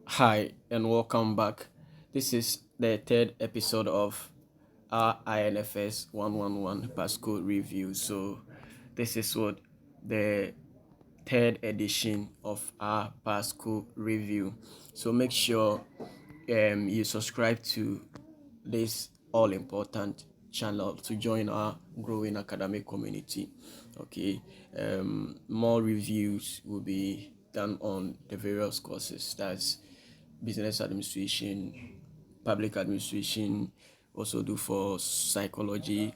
Hi and welcome back. This is the third episode of our INFS111 Pasco review. So, this is what the third edition of our Pasco review. So, make sure you subscribe to this all important channel to join our growing academic community. Okay, more reviews will be done on the various courses, that's business administration, public administration, also do for psychology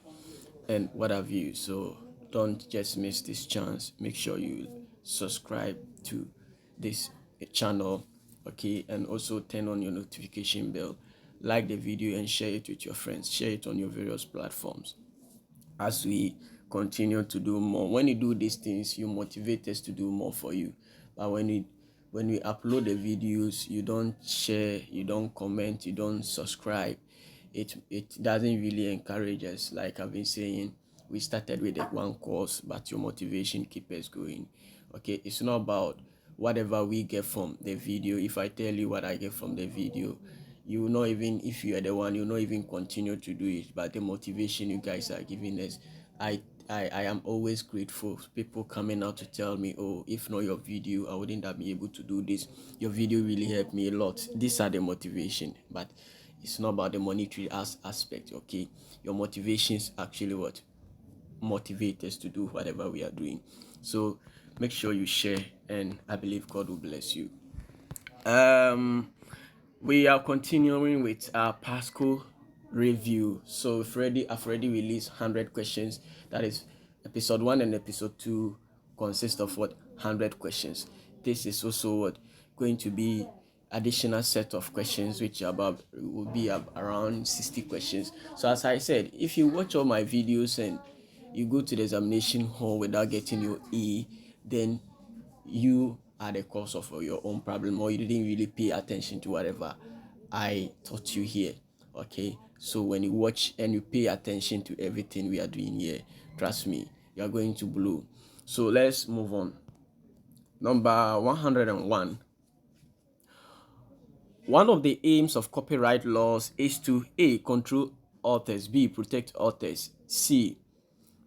and what have you. So don't just miss this chance. Make sure you subscribe to this channel, okay, and also turn on your notification bell. Like the video and share it with your friends. Share it on your various platforms as we continue to do more. When you do these things, you motivate us to do more for you. But when we upload the videos, you don't share, you don't comment, you don't subscribe, it doesn't really encourage us. Like I've been saying, we started with one course, but your motivation keeps us going. Okay, it's not about whatever we get from the video. If I tell you what I get from the video, you will not even, if you are the one, you will not even continue to do it. But the motivation you guys are giving us, I am always grateful. People coming out to tell me, oh, if not your video, I wouldn't have been able to do this. Your video really helped me a lot. These are the motivation, but it's not about the monetary aspect. Okay, your motivations actually what motivate us to do whatever we are doing. So make sure you share, and I believe God will bless you. um we are continuing with our Pasco review. So I've already released 100 questions. That is episode 1 and episode 2 consist of what 100 questions. This is also what going to be additional set of questions, which will be around 60 questions. So as I said, if you watch all my videos and you go to the examination hall without getting your E, then you are the cause of your own problem, or you didn't really pay attention to whatever I taught you here. Okay, so when you watch and you pay attention to everything we are doing here, trust me, you are going to blow. So let's move on. Number 101. One of the aims of copyright laws is to A. Control authors, B. Protect authors, C.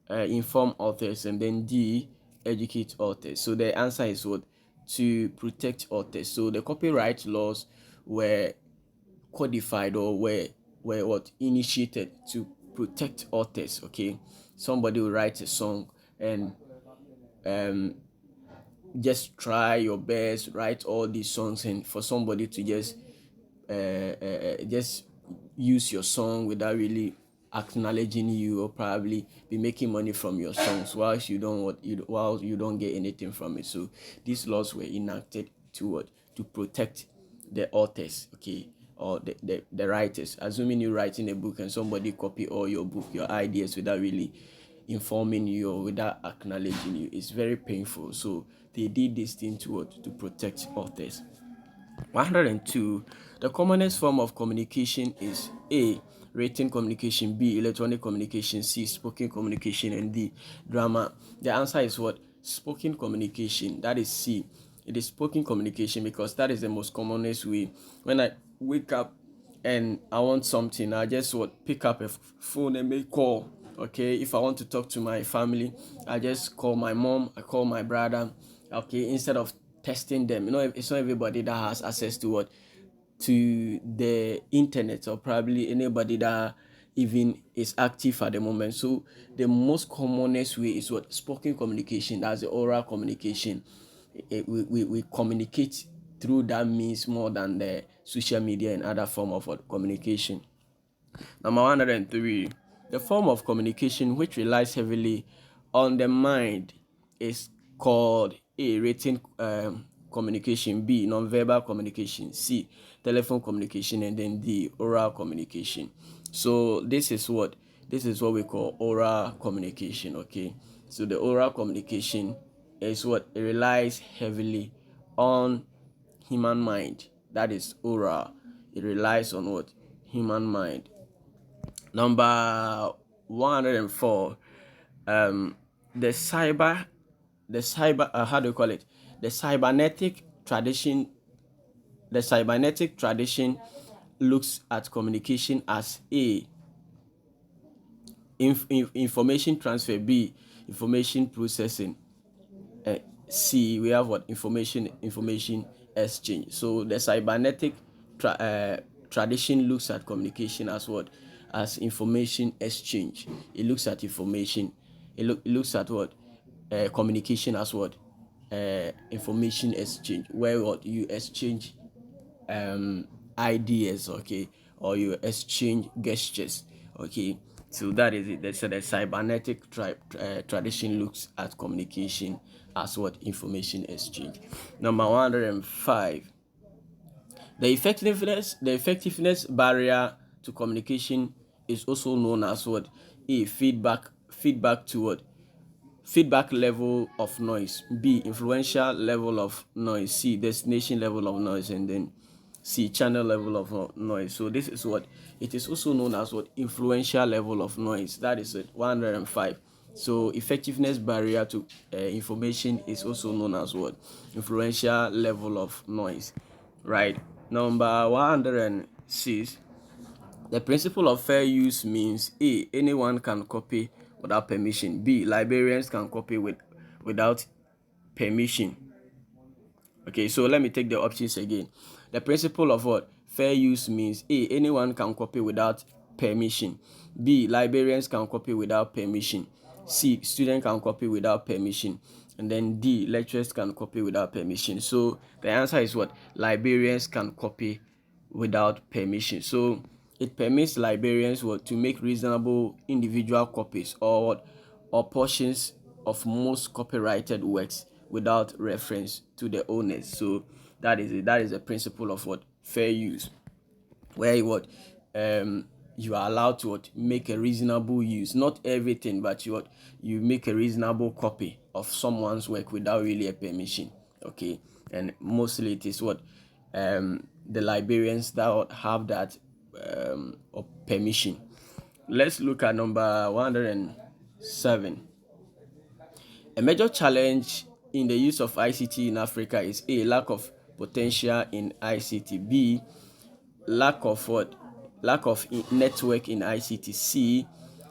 Inform authors, and then D. Educate authors. So the answer is what? To protect authors. So the copyright laws were codified, or were what initiated to protect authors. Okay, somebody will write a song and um just try your best, write all these songs, and for somebody to just use your song without really acknowledging you, or probably be making money from your songs whilst while you don't get anything from it. So these laws were enacted to protect the authors, okay, or the writers. Assuming you're writing a book and somebody copy all your book, your ideas, without really informing you or without acknowledging you, it's very painful. So they did this thing to protect authors. 102. The commonest form of communication is A. Written communication, B. Electronic communication, C. Spoken communication, and D. Drama. The answer is what? Spoken communication. That is C. It is spoken communication because that is the most commonest way. When I wake up and I want something, I just pick up a phone and make call. Okay, if I want to talk to my family, I just call my mom, I call my brother. Okay, instead of testing them, it's not everybody that has access to the internet, or probably anybody that even is active at the moment. So the most commonest way is what? Spoken communication. That's the oral communication. We communicate through that means more than the social media and other form of communication. Number 103. The form of communication which relies heavily on the mind is called A. Written communication, B. Nonverbal communication, C. Telephone communication, and then D. Oral communication. So this is what we call oral communication. Okay, so the oral communication is what? It relies heavily on human mind. That is oral. It relies on what? Human mind. Number 104. um the cyber how do you call it, the cybernetic tradition the cybernetic tradition looks at communication as A, information transfer, B, information processing, C, we have what? Information exchange. So the cybernetic tradition looks at communication as what? As information exchange. It looks at information. It looks at what? Communication as what? Information exchange, where what you exchange ideas, okay, or you exchange gestures, okay. So that is it. So the cybernetic tradition looks at communication as what? Information exchange. Number 105, the effectiveness barrier to communication is also known as what? A, feedback to what? Feedback level of noise, B, influential level of noise, C, destination level of noise, and then C, channel level of noise. So this is what it is also known as what? Influential level of noise. That is it. 105. So effectiveness barrier to information is also known as what? Influential level of noise, right? Number 106, the principle of fair use means A, anyone can copy without permission. B, librarians can copy without permission. Okay, so let me take the options again. The principle of what? Fair use means A, anyone can copy without permission. B, librarians can copy without permission. C, students can copy without permission. And then D, lecturers can copy without permission. So the answer is what? Librarians can copy without permission. So it permits librarians what? To make reasonable individual copies or what? Or portions of most copyrighted works without reference to the owners. So that is it. That is the principle of what? Fair use, where what? You are allowed to what? Make a reasonable use, not everything, but you make a reasonable copy of someone's work without really a permission. Okay, and mostly it is what? The librarians that have that permission. Let's look at number 107. A major challenge in the use of ICT in Africa is A, lack of potential in ICT. B, lack of what? Lack of network in ICT. C,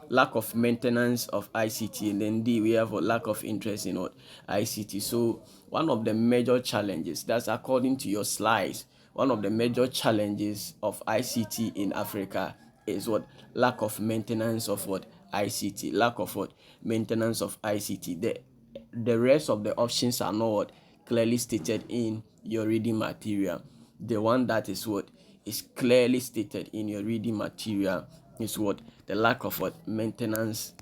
lack of maintenance of ICT. And then D, we have a lack of interest in what? ICT. So one of the major challenges, that's according to your slides, one of the major challenges of ICT in Africa is what? Lack of maintenance of what? ICT. Lack of what? Maintenance of ICT. The rest of the options are not what? Clearly stated in your reading material. The one that is what? Is clearly stated in your reading material is what? The lack of what? Maintenance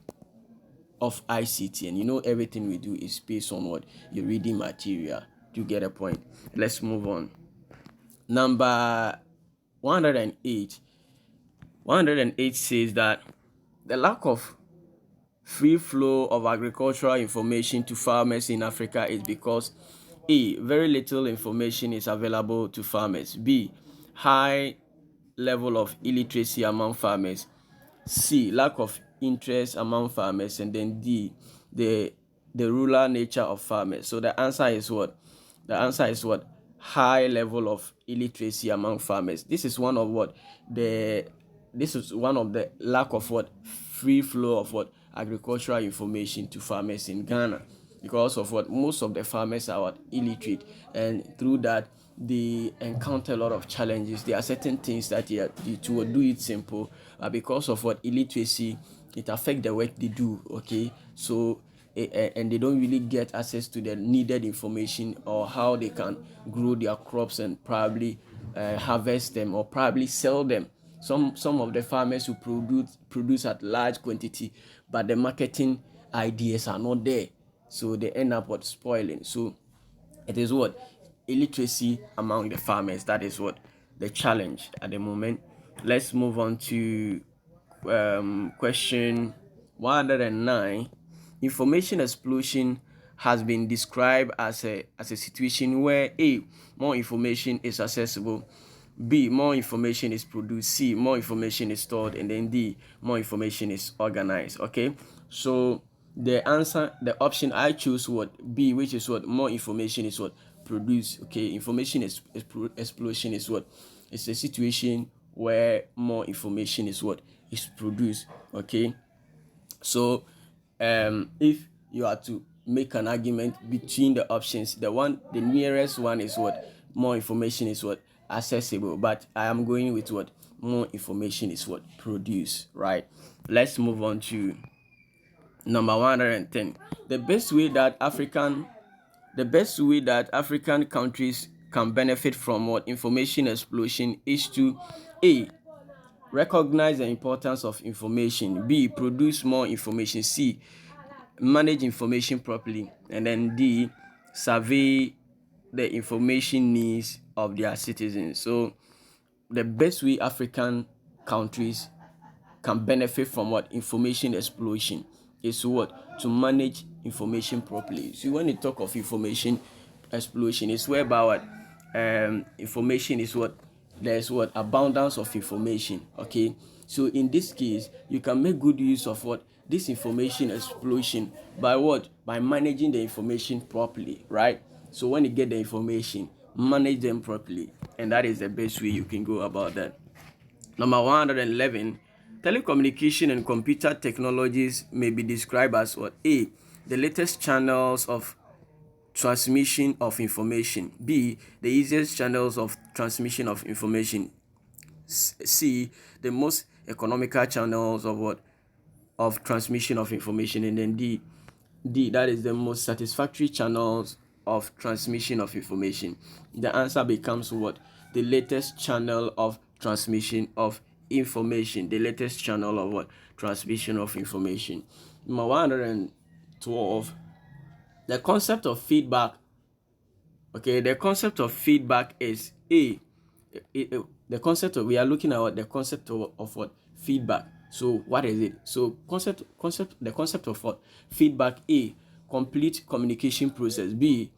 of ICT. And you know everything we do is based on what? Your reading material. Do you get a point? Let's move on. Number 108. 108 says that the lack of free flow of agricultural information to farmers in Africa is because A, very little information is available to farmers. B, high level of illiteracy among farmers. C, lack of interest among farmers. And then D, the rural nature of farmers. So the answer is what? The answer is what? High level of illiteracy among farmers. This is one of what? This is one of the lack of what? Free flow of what? Agricultural information to farmers in Ghana, because of what? Most of the farmers are what? Illiterate, and through that they encounter a lot of challenges. There are certain things that to do it simple, because of what? Illiteracy, it affects the work they do. Okay, so and they don't really get access to the needed information or how they can grow their crops and probably harvest them or probably sell them. Some of the farmers who produce at large quantity, but the marketing ideas are not there, so they end up what? Spoiling. So it is what? Illiteracy among the farmers. That is what? The challenge at the moment. Let's move on to question 109. Information explosion has been described as a situation where A, more information is accessible. B, more information is produced. C, more information is stored. And then D, more information is organized. Okay, so the answer, the option I choose what? B, which is what? More information is what? produce. Okay, information explosion is what? It's a situation where more information is what is produced. Okay, so if you are to make an argument between the options, the nearest one is what? More information is what? Accessible. But I am going with what? More information is what? Produced, right? Let's move on to number 110. The best way that African countries can benefit from what? Information explosion is to A, recognize the importance of information, B, produce more information, C, manage information properly, and then D, survey the information needs of their citizens. So the best way African countries can benefit from what? Information explosion is what? To manage information properly. So when you talk of information explosion, it's whereby what? Information is what? There's what? Abundance of information. Okay, so in this case you can make good use of what? This information explosion by what? By managing the information properly, right? So when you get the information, manage them properly, and that is the best way you can go about that. Number 111, telecommunication and computer technologies may be described as what? A, the latest channels of transmission of information. B, the easiest channels of transmission of information. C, the most economical channels of what? Of transmission of information. And then D, that is the most satisfactory channels of transmission of information. The answer becomes what? The latest channel of transmission of information. The latest channel of what? Transmission of information. Number 112, the concept of feedback. Okay, the concept of feedback is the concept of, we are looking at what? The concept of what? Feedback. So what is it? So the concept of what? Feedback. A, complete communication process. B,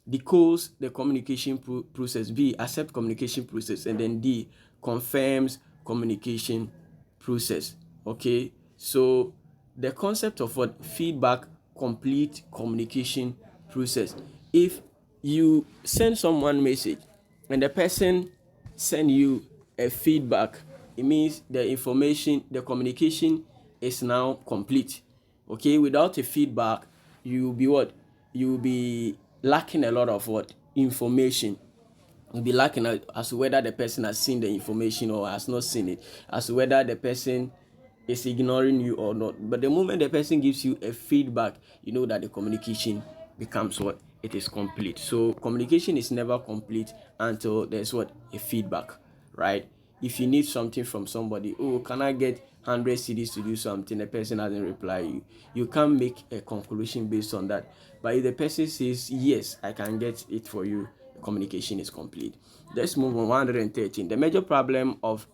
decodes the communication process. B, accept communication process. And then D, confirms communication process. Okay, so the concept of what? Feedback, complete communication process. If you send someone message and the person send you a feedback, it means the information, the communication is now complete. Okay, without a feedback, you will be what? You will be lacking a lot of what? Information. You'll be lacking as to whether the person has seen the information or has not seen it, as to whether the person is ignoring you or not. But the moment the person gives you a feedback, you know that the communication becomes what? It is complete. So communication is never complete until there's what? A feedback, right? If you need something from somebody, oh, can I get 100 CDs to do something? The person hasn't replied you can't make a conclusion based on that. But if the person says yes, I can get it for you, communication is complete. Let's move on. 113, the major problem of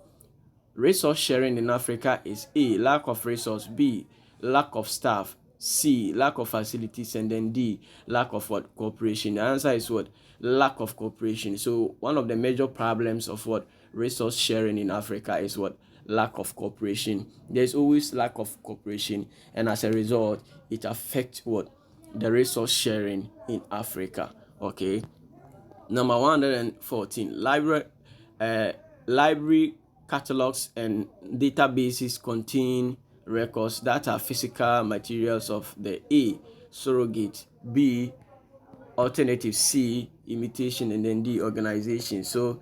resource sharing in Africa is A, lack of resource, B, lack of staff, C, lack of facilities, and then D, lack of what? Cooperation. The answer is what? Lack of cooperation. So one of the major problems of what? Resource sharing in Africa is what? Lack of cooperation. There's always lack of cooperation, and as a result, it affects what? The resource sharing in Africa. Okay. Number 114, library catalogs and databases contain records that are physical materials of the A, surrogate, B, alternative, C, imitation, and then D, organization. So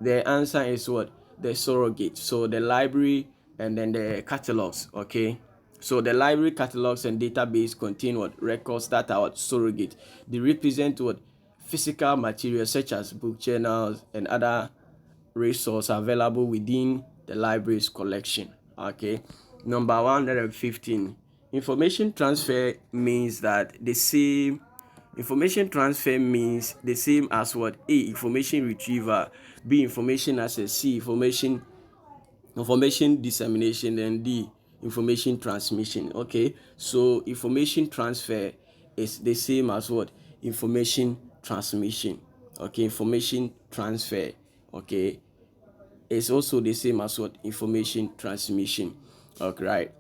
the answer is what? The surrogate. So the library and then the catalogs. Okay, so the library catalogs and database contain what? Records that are what? Surrogate. They represent what? Physical materials such as book, journals, and other resources available within the library's collection. Okay, number 115, information transfer means that the same information transfer means the same as what? A, information retrieval, B, information access, C, information dissemination, and D, information transmission. Okay, so information transfer is the same as what? Information transmission. Okay, information transfer, okay, it's also the same as what? Information transmission. Okay, right.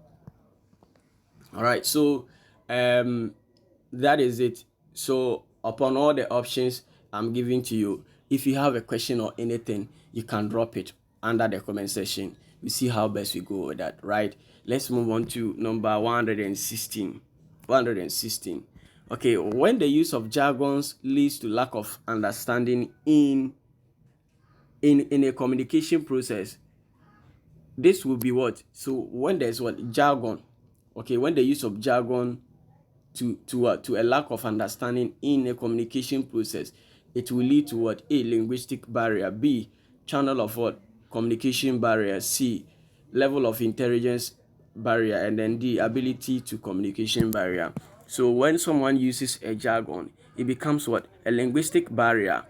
All right, so that is it. So upon all the options, I'm giving to you. If you have a question or anything, you can drop it under the comment section. We see how best we go with that, right? Let's move on to number 116. 116. Okay, when the use of jargons leads to lack of understanding in a communication process, this will be what? So when there's what? Jargon. Okay, when the use of jargon to a lack of understanding in a communication process, it will lead to what? A, linguistic barrier. B, channel of what? Communication barrier. C, level of intelligence barrier. And then D, ability to communication barrier. So when someone uses a jargon, it becomes what? A linguistic barrier,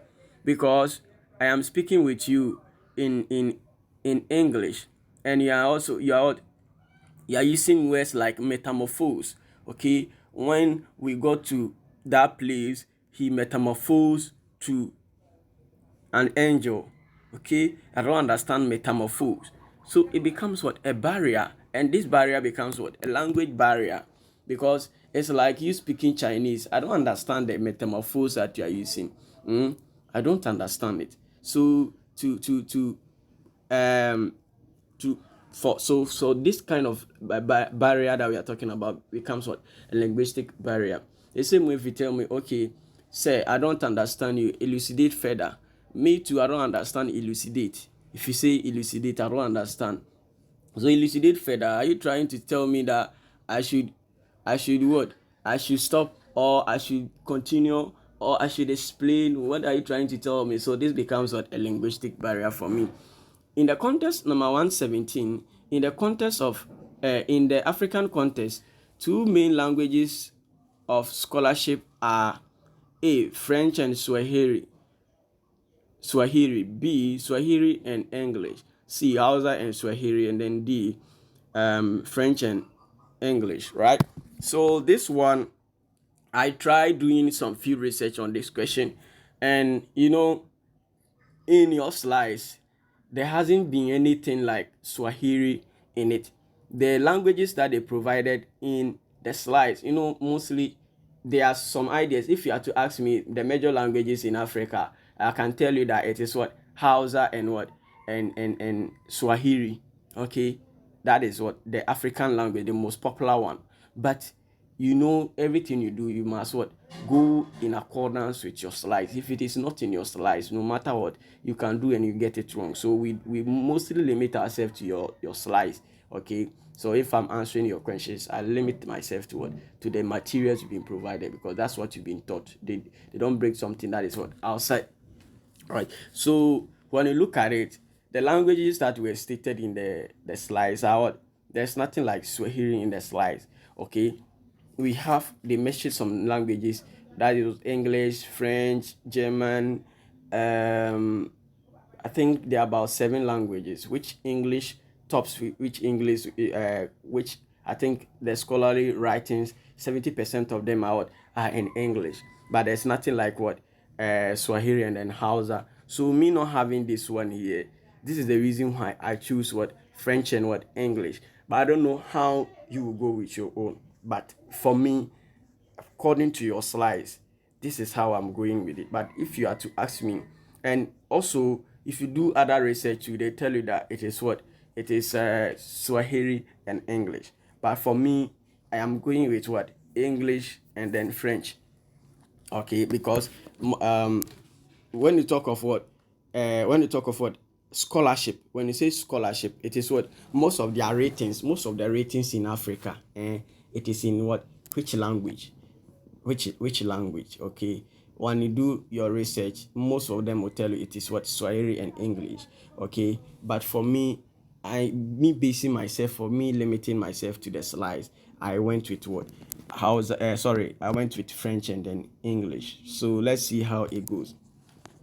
because I am speaking with you in English, and you are using words like metamorphose. Okay, when we got to that place, he metamorphosed to an angel. Okay, I don't understand metamorphose. So it becomes what? A barrier. And this barrier becomes what? A language barrier. Because it's like you speaking Chinese. I don't understand the metamorphose that you are using. I don't understand it. So um to for so this kind of barrier that we are talking about becomes what? A linguistic barrier. The same way, if you tell me, okay, say I don't understand you, elucidate further. Me too, I don't understand elucidate. If you say elucidate, I don't understand. So elucidate further. Are you trying to tell me that I should what? I should stop, or I should continue, or I should explain? What are you trying to tell me? So this becomes what? A linguistic barrier for me. In the context number 117, in the context of in the African context, two main languages of scholarship are A, French and Swahili, B, Swahili and English, C, Hausa and Swahili, and then D, French and English, right? So this one, I tried doing some field research on this question, and in your slides, there hasn't been anything like Swahili in it. The languages that they provided in the slides, mostly there are some ideas. If you are to ask me the major languages in Africa, I can tell you that it is what? Hausa and what? And Swahili. Okay, that is what? The African language, the most popular one. But everything you do, you must what? Go in accordance with your slides. If it is not in your slides, no matter what, you can do and you get it wrong. So we mostly limit ourselves to your slides. Okay, so if I'm answering your questions, I limit myself to what? To the materials you've been provided, because that's what you've been taught. They don't bring something that is what? Outside. Right. So when you look at it, the languages that were stated in the slides are what? There's nothing like Swahili in the slides. Okay, they mentioned some languages, that is English, French, German. I think there are about 7 languages, which English tops, which I think the scholarly writings, 70% of them are in English. But there's nothing like what? Swahili and then Hausa. So me not having this one here, this is the reason why I choose what? French and what? English. But I don't know how you will go with your own. But for me, according to your slides, this is how I'm going with it. But if you are to ask me, and also if you do other research, they tell you that it is what? It is Swahili and English. But for me, I am going with what? English and then French. Okay, because when you talk of what? Scholarship, when you say scholarship, it is what? Most of the ratings in Africa, it is in what? Which language? Which language? Okay, when you do your research, most of them will tell you it is what? Swahili and English. Okay, but for me, limiting myself to the slides, I went with what? I went with French and then English. So let's see how it goes.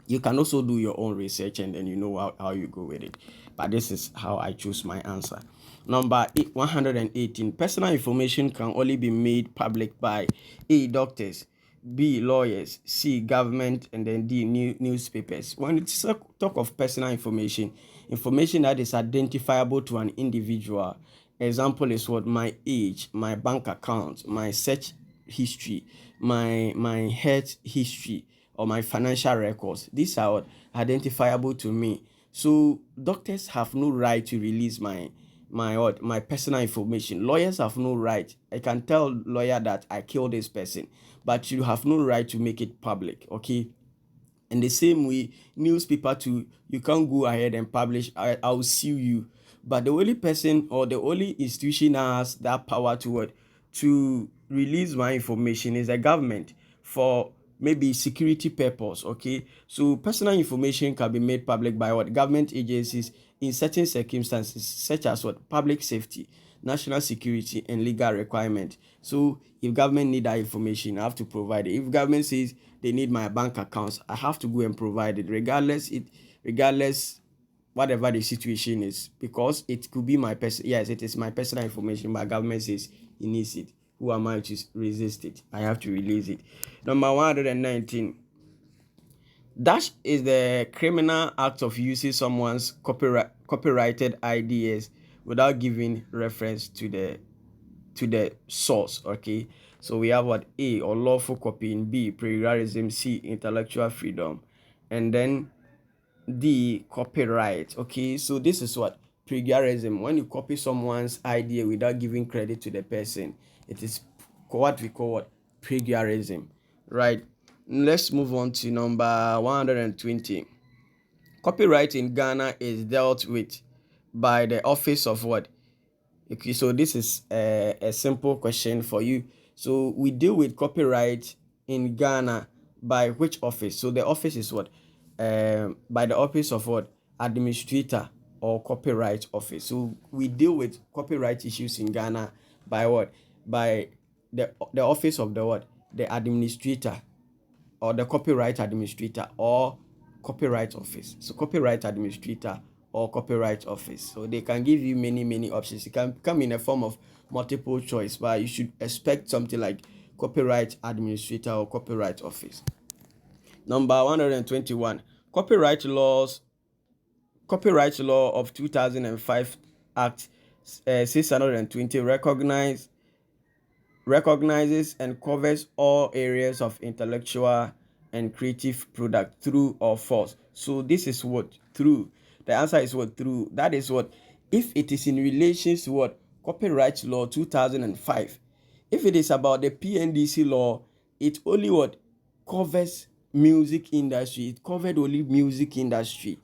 You can also do your own research and then you know how you go with it. But this is how I choose my answer. Number 118. Personal information can only be made public by A, doctors, B, lawyers, C, government, and then D, newspapers. When it's talk of personal information that is identifiable to an individual, example is what? My age, my bank account, my search history, my health history. or my financial records. These are what identifiable to me. So doctors have no right to release my personal information. Lawyers have no right. I can tell lawyer that I killed this person, but you have no right to make it public. Okay. In the same way, newspaper too, you can't go ahead and publish, I'll sue you. But the only person or the only institution that has that power to what? To release my information is the government for maybe security purpose. Okay. So personal information can be made public by what? Government agencies in certain circumstances, such as what? Public safety, national security, and legal requirement. So if government need that information, I have to provide it. If government says they need my bank accounts, I have to go and provide it, regardless whatever the situation is, because it could be my person. Yes, it is my personal information, but government says it needs it. Who am I to resist it? I have to release it. Number 119. That is the criminal act of using someone's copyrighted ideas without giving reference to the source. Okay, so we have what? A, unlawful copying; B, plagiarism; C, intellectual freedom; and then D, copyright. Okay, so this is what? Plagiarism. When you copy someone's idea without giving credit to the person, it is what we call what? Plagiarism, right? Let's move on to number 120. Copyright in Ghana is dealt with by the office of what? Okay, so this is a simple question for you. So we deal with copyright in Ghana by which office? So the office is what? By the office of what? Administrator or copyright office. So we deal with copyright issues in Ghana by what? By the office of the what? The administrator or the copyright administrator or copyright office. So copyright administrator or copyright office. So they can give you many options. It can come in a form of multiple choice, but you should expect something like copyright administrator or copyright office. Number 121. Copyright law of 2005 Act 620 recognizes and covers all areas of intellectual and creative product, true or false. So this is what? True. The answer is what? True. That is what? If it is in relation to what? Copyright law 2005. If it is about the PNDC law, it only what? Covers music industry. It covered only music industry.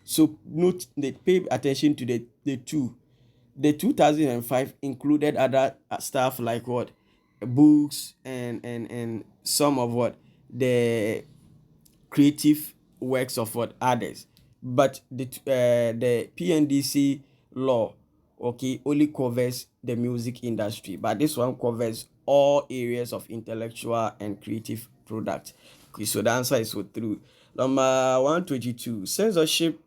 So note, they pay attention to the two. The 2005 included other stuff like what? Books and some of what? The creative works of what? Others. But the PNDC law, okay, only covers the music industry, but this one covers all areas of intellectual and creative product. Okay, so the answer is what? True. Number 122. Censorship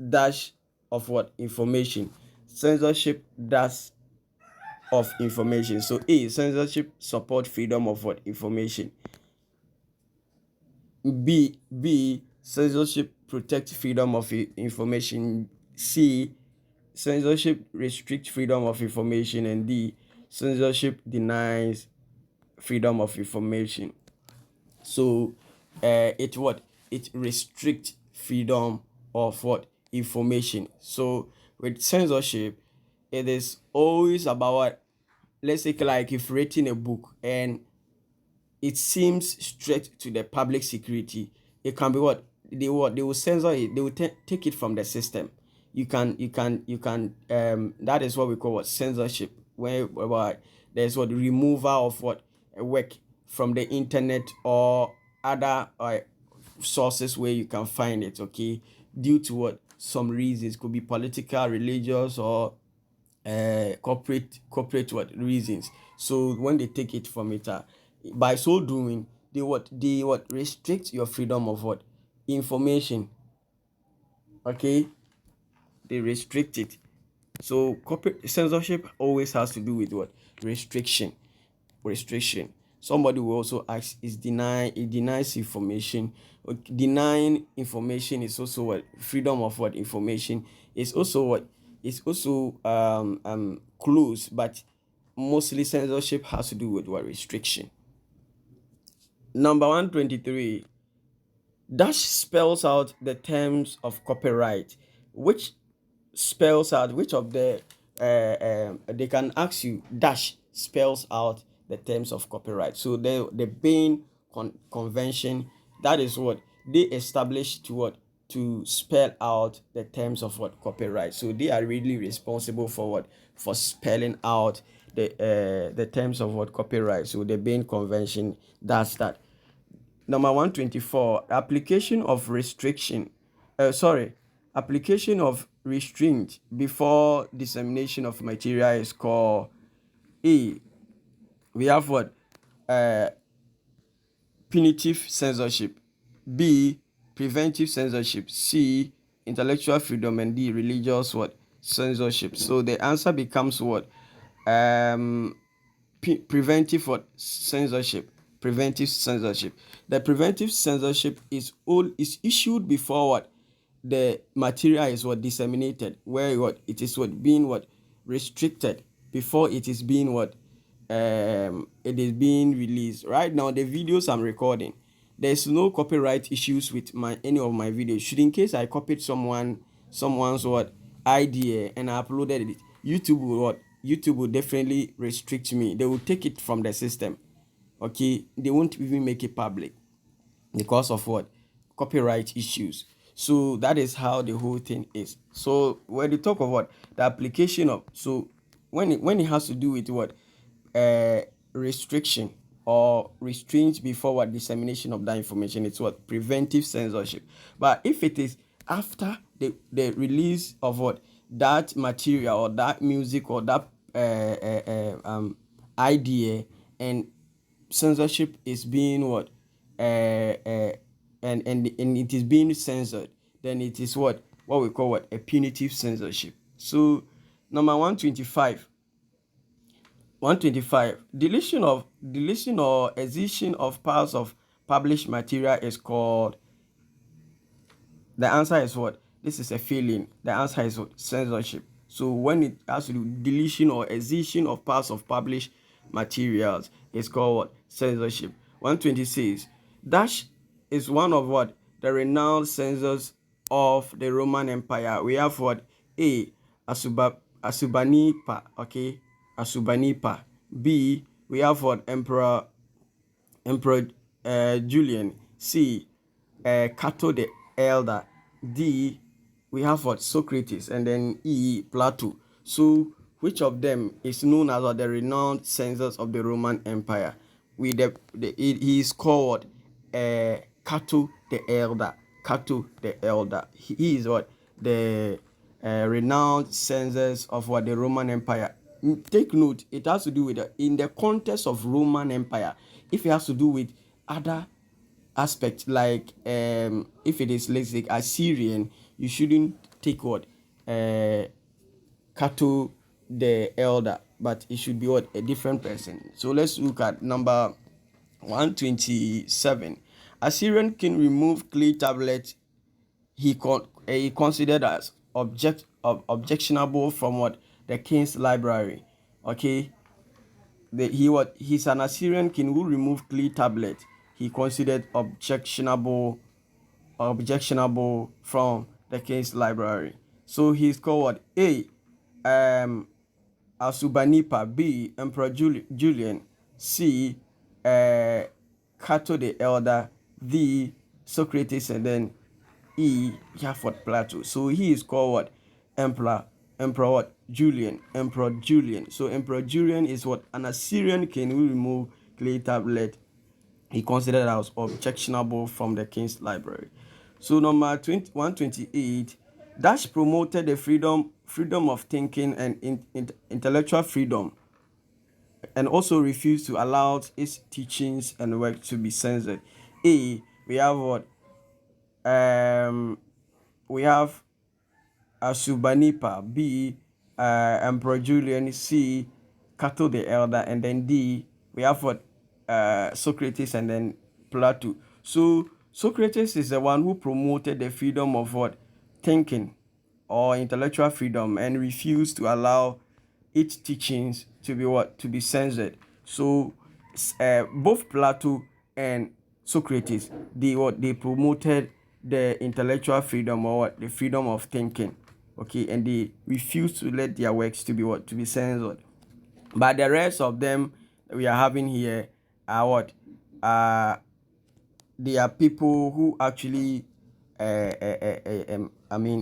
dash of what? Information. Censorship dash of information. So A, censorship support freedom of what? Information. B, censorship protect freedom of information. C, censorship restrict freedom of information. And D, censorship denies freedom of information. So it what? It restrict freedom of what? Information. So with censorship, it is always about what? Let's say like if writing a book and it seems straight to the public security, it can be what? They will censor it. They will take it from the system. You can that is what we call what? Censorship, where there's what? Removal of what? A work from the internet or other sources where you can find it. Okay, due to what? Some reasons, could be political, religious, or corporate what? Reasons. So when they take it from it, by so doing, they what? Restrict your freedom of what? Information. Okay, they restrict it. So corporate censorship always has to do with what? Restriction. Somebody will also ask, is it denies information? Denying information is also what? Freedom of what? Information is also what? It's also close, but mostly censorship has to do with what? Restriction. Number 123, dash spells out the terms of copyright, which spells out which of the they can ask you dash spells out the terms of copyright. So the Bain convention, that is what they established to what, to spell out the terms of what copyright. So they are really responsible for what, for spelling out the terms of what copyright. So the Bain convention does that. Number 124, application of restriction. Application of restraint before dissemination of material is called A. We have what? Punitive censorship. B. Preventive censorship. C. Intellectual freedom. And D. Religious what? Censorship. So the answer becomes what? Um, preventive what? Censorship. Preventive censorship. The preventive censorship is issued before what, the material is what disseminated, where what it is what being what restricted before it is being what it is being released. Right now the videos I'm recording, there's no copyright issues with my any of my videos. Should in case I copied someone's what idea and I uploaded it, YouTube will definitely restrict me. They will take it from the system. Okay, they won't even make it public because of what, copyright issues. So that is how the whole thing is. So when you talk of what, the application of, so when it has to do with what, restriction or restraint before what dissemination of that information, it's what, preventive censorship. But if it is after the release of what, that material or that music or that idea, and censorship is being what, and it is being censored, then it is what we call what, a punitive censorship. So number 125, deletion or excision of parts of published material is called, the answer is what? This is a feeling. The answer is what? Censorship. So when it has to do deletion or excision of parts of published materials, it's called what? Censorship. 126. Dash is one of what? The renowned censors of the Roman Empire. We have what? A. Asubanipa. Okay. Asubanipa. B. We have what? Emperor Julian. C. Cato the Elder. D. We have what? Socrates. And then E. Plato. So which of them is known as the renowned censors of the Roman Empire? He is called Cato the Elder. Cato the Elder. He is what? The renowned censors of what, the Roman Empire. Take note, it has to do with in the context of Roman Empire. If it has to do with other aspects, like if it is, let's say, Assyrian, you shouldn't take what, Cato the Elder, but it should be what, a different person. So let's look at number 127. Assyrian king removed clay tablet he considered as objectionable from what, the king's library. Okay, he's an Assyrian king who removed clay tablet he considered objectionable from the king's library. So he's called what? A. Asubanipa. B. Emperor Julian. C. Cato the Elder. D. Socrates. And then E. Jafford Plato. So he is called what? Emperor what? Julian. Emperor Julian. So Emperor Julian is what? An Assyrian king who removed clay tablet he considered as objectionable from the king's library. So number 128, Dash promoted the freedom of thinking and intellectual freedom, and also refused to allow its teachings and work to be censored. A. We have what? We have Asubanipa. B. Emperor Julian. C. Cato the Elder. And then D. We have what? Socrates and then Plato. So Socrates is the one who promoted the freedom of what? Thinking or intellectual freedom, and refused to allow its teachings to be what? To be censored. So both Plato and Socrates, they promoted the intellectual freedom, or what, the freedom of thinking, okay, and they refused to let their works to be what, to be censored. But the rest of them we are having here are what, uh they are people who actually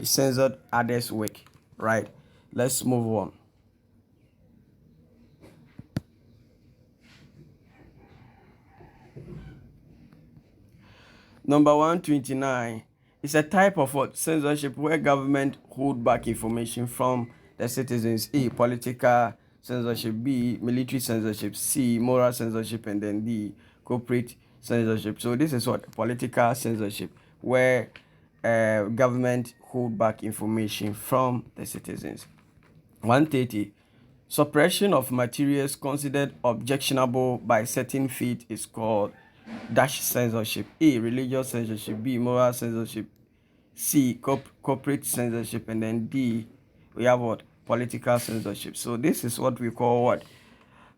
censored others' work, right? Let's move on. Number 129 is a type of what, censorship where government hold back information from the citizens. A, political censorship. B, military censorship. C, moral censorship. And then D, corporate censorship. So this is what, political censorship, where government hold back information from the citizens. 130. Suppression of materials considered objectionable by certain faith is called dash censorship. A, religious censorship. B, moral censorship. C, corporate censorship. And then D, we have what, political censorship. So this is what we call what,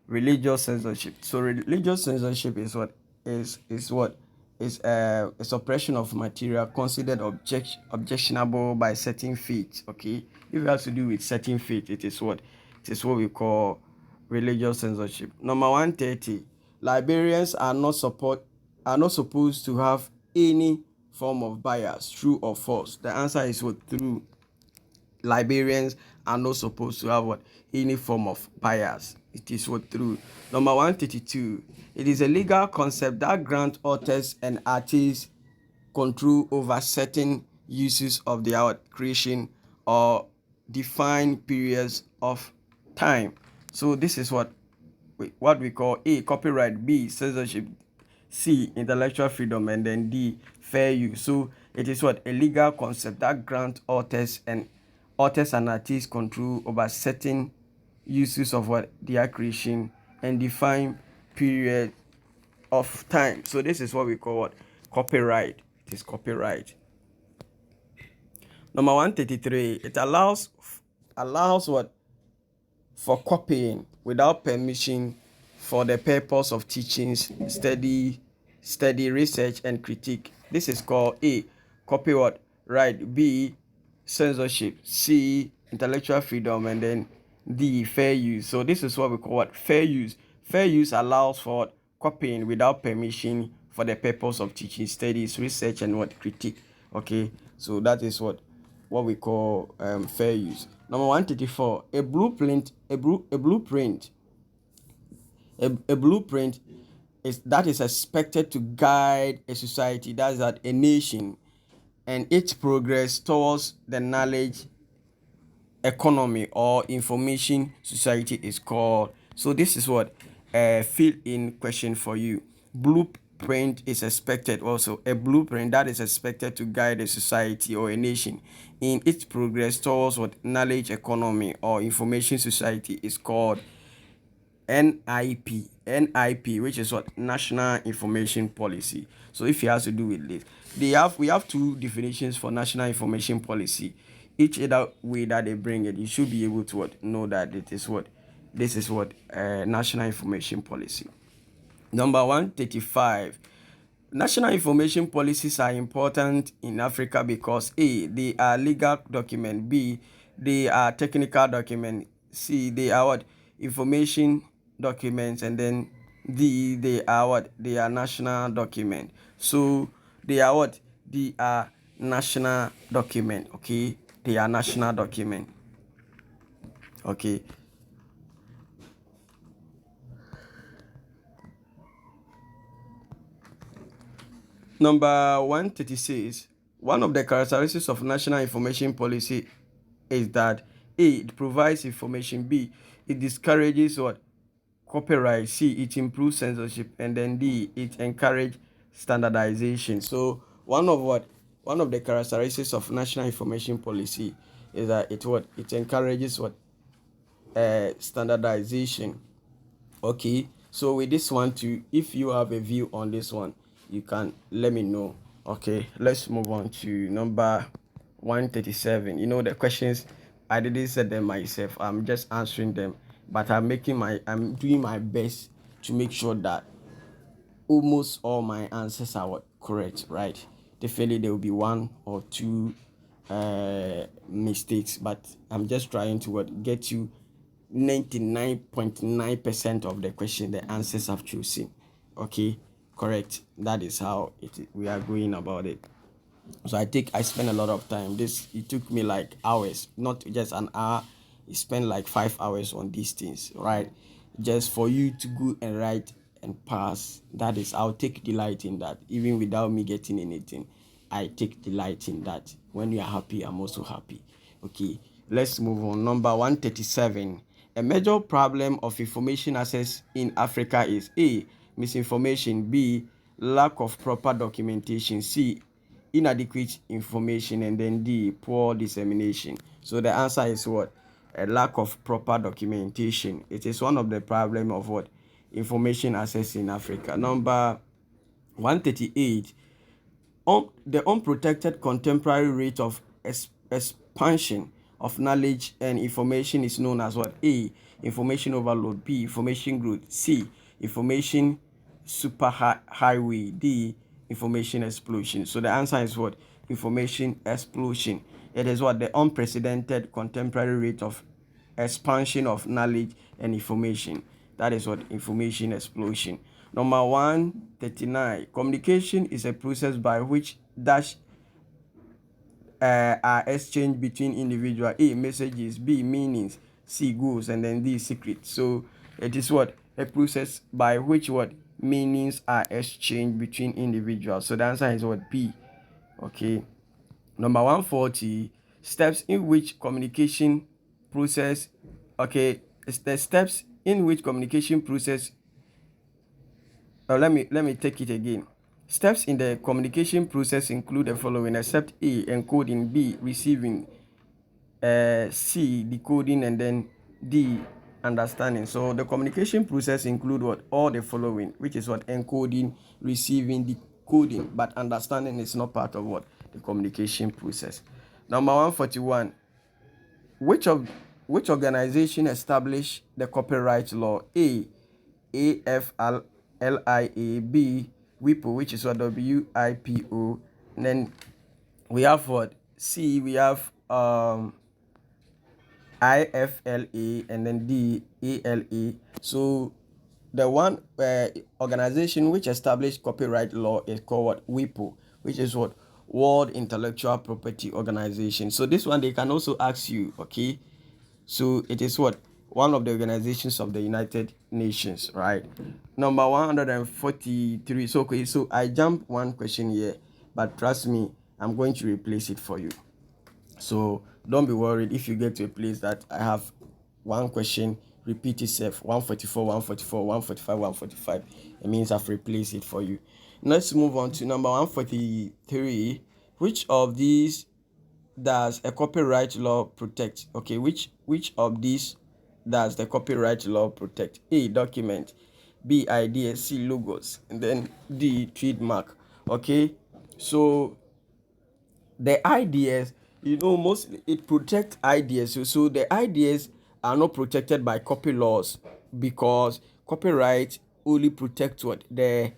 religious censorship. So religious censorship is what, is what is a suppression of material considered objectionable by certain faith. Okay, if it has to do with certain faith, it is what, it is what we call religious censorship. Number 130, librarians are not supposed to have any form of bias, true or false. The answer is what, true. Librarians are not supposed to have what, any form of bias. It is what, true. Number 132, it is a legal concept that grants authors and artists control over certain uses of their creation or defined periods of time. So this is what we call A, copyright. B, censorship. C, intellectual freedom. And then D, fair use. So it is what, a legal concept that grants authors and artists control over certain uses of what, their creation and define period of time. So this is what we call what, copyright. It is copyright. Number 133, it allows what, for copying without permission for the purpose of teachings, study, research, and critique. This is called A, copy what, right. B, censorship. C, intellectual freedom. And then D, fair use. So this is what we call what, fair use. Fair use allows for copying without permission for the purpose of teaching, studies, research, and what, critique. Okay, so that is what we call fair use. Number 134, a blueprint is expected to guide a society, that's that, a nation, and its progress towards the knowledge economy or information society is called. So this is what fill in question for you. Blueprint is expected, also a blueprint that is expected to guide a society or a nation in its progress towards what, knowledge economy or information society is called NIP, which is what, National Information Policy. So if it has to do with this, we have two definitions for National Information Policy. Each either way that they bring it, you should be able to what, know that this is what National Information Policy. Number 135, national information policies are important in Africa because A, they are legal document. B, they are technical document. C, they are what, information documents. And then D, they are what, they are national document. So they are what, they are national document. Okay, they are national document. Okay. Number 136, one of the characteristics of national information policy is that A, it provides information. B, it discourages what, copyright. C, it improves censorship. And then D, it encourages standardization. So one of the characteristics of national information policy is that it encourages what, standardization. Okay, so with this one too, if you have a view on this one, you can let me know. Okay, let's move on to number 137. You know, the questions, I didn't set them myself, I'm just answering them, but I'm doing my best to make sure that almost all my answers are correct, right? Definitely there will be one or two mistakes, but I'm just trying to get you 99.9% of the question, the answers I've chosen. Okay, correct. That is how we are going about it. So I spend a lot of time. It took me like hours, not just an hour. You spend like 5 hours on these things, right? Just for you to go and write and pass. That is, I'll take delight in that. Even without me getting anything, I take delight in that. When you are happy, I'm also happy. Okay, let's move on. Number 137. A major problem of information access in Africa is A, misinformation, B, lack of proper documentation, C, inadequate information, and then D, poor dissemination. So the answer is what? A lack of proper documentation. It is one of the problem of what? Information access in Africa. Number 138. The unprotected contemporary rate of expansion of knowledge and information is known as what? A, information overload. B, information growth. C, information highway. D, information explosion. So the answer is what? Information explosion. It is what? The unprecedented contemporary rate of expansion of knowledge and information. That is what? Information explosion. Number 139. Communication is a process by which dash are exchanged between individuals. A, messages. B, meanings. C, goals. And then D, secrets. So it is what? A process by which what? Meanings are exchanged between individuals. So the answer is what? B. Okay. Number 140. Steps in which communication process. Okay. It's the steps in which communication process. Let me take it again. Steps in the communication process include the following, except A, encoding, B, receiving, C, decoding, and then D, understanding. So the communication process include what? All the following, which is what? Encoding, receiving, decoding, but understanding is not part of what? The communication process. Number 141. Which organization established the copyright law? A, AFLIA. B, WIPO, which is what? WIPO. And then we have what? C, we have IFLA, and then D, ALA. So the one organization which established copyright law is called what? WIPO, which is what? World Intellectual Property Organization. So this one they can also ask you, okay? So it is what? One of the organizations of the United Nations, right? Number 143. So okay, so I jumped one question here, but trust me, I'm going to replace it for you. So don't be worried if you get to a place that I have one question repeat itself, 144, 144, 145, 145. It means I've replaced it for you. Let's move on to number 143. Which of these does a copyright law protect? Okay, which of these does the copyright law protect? A, document. B, ideas. C, logos. And then D, trademark. Okay, so the ideas, mostly it protects ideas. So the ideas are not protected by copy laws, because copyright only protects what? The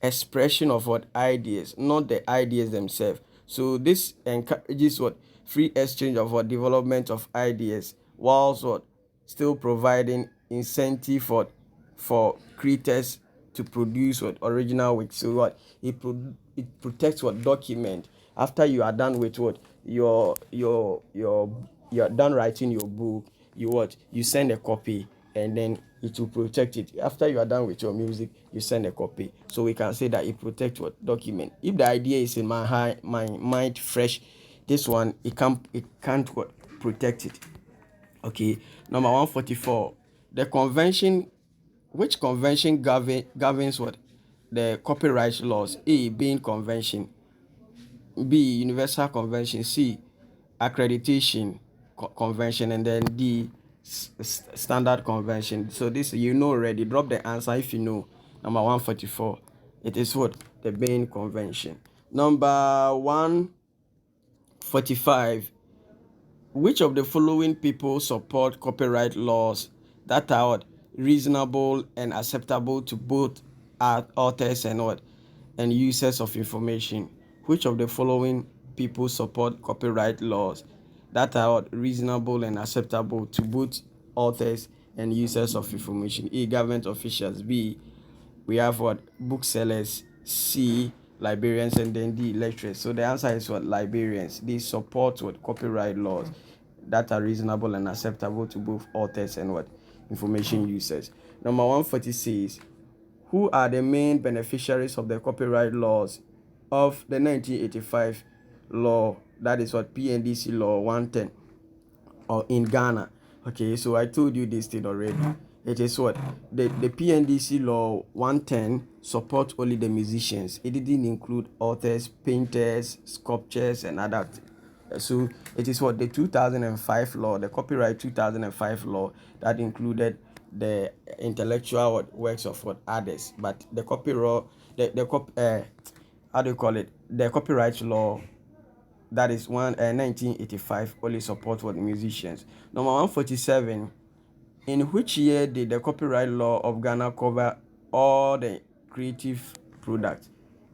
expression of what? Ideas, not the ideas themselves. So this encourages what? Free exchange of what? Development of ideas, whilst what? Still providing incentive for creators to produce what? Original work. So what? It protects what? Document. After you are done with what? You're done writing your book, you send a copy, and then it will protect it. After you are done with your music, you send a copy. So we can say that it protects what? Document. If the idea is in my mind fresh, this one it can't what? Protect it. Okay. Number 144. The convention. Which convention governs what? The copyright laws? A, Being Convention. B, Universal Convention. C, Accreditation Convention. And then D, Standard Convention. So this already. Drop the answer if you know. Number 144. It is what? The Being Convention. Number 145. Which of the following people support copyright laws that are reasonable and acceptable to both authors and what and users of information. Which of the following people support copyright laws that are reasonable and acceptable to both authors and users of information? A. Government officials. B. We have what? Booksellers. C. Librarians. And then D. Lecturers. So the answer is what? Librarians. They support what? Copyright laws that are reasonable and acceptable to both authors and what? Information users. Number 146. Who are the main beneficiaries of the copyright laws of the 1985 law? That is what? PNDC law 110 or in Ghana. Okay, so I told you this thing already. It is what? The PNDC law 110 support only the musicians. It didn't include authors, painters, sculptors, and other. So it is what? The 2005 law, the copyright 2005 law that included the intellectual works of what others, but the copyright, how do you call it? The copyright law that is 1985 only support what musicians. Number 147. In which year did the copyright law of Ghana cover all the creative products?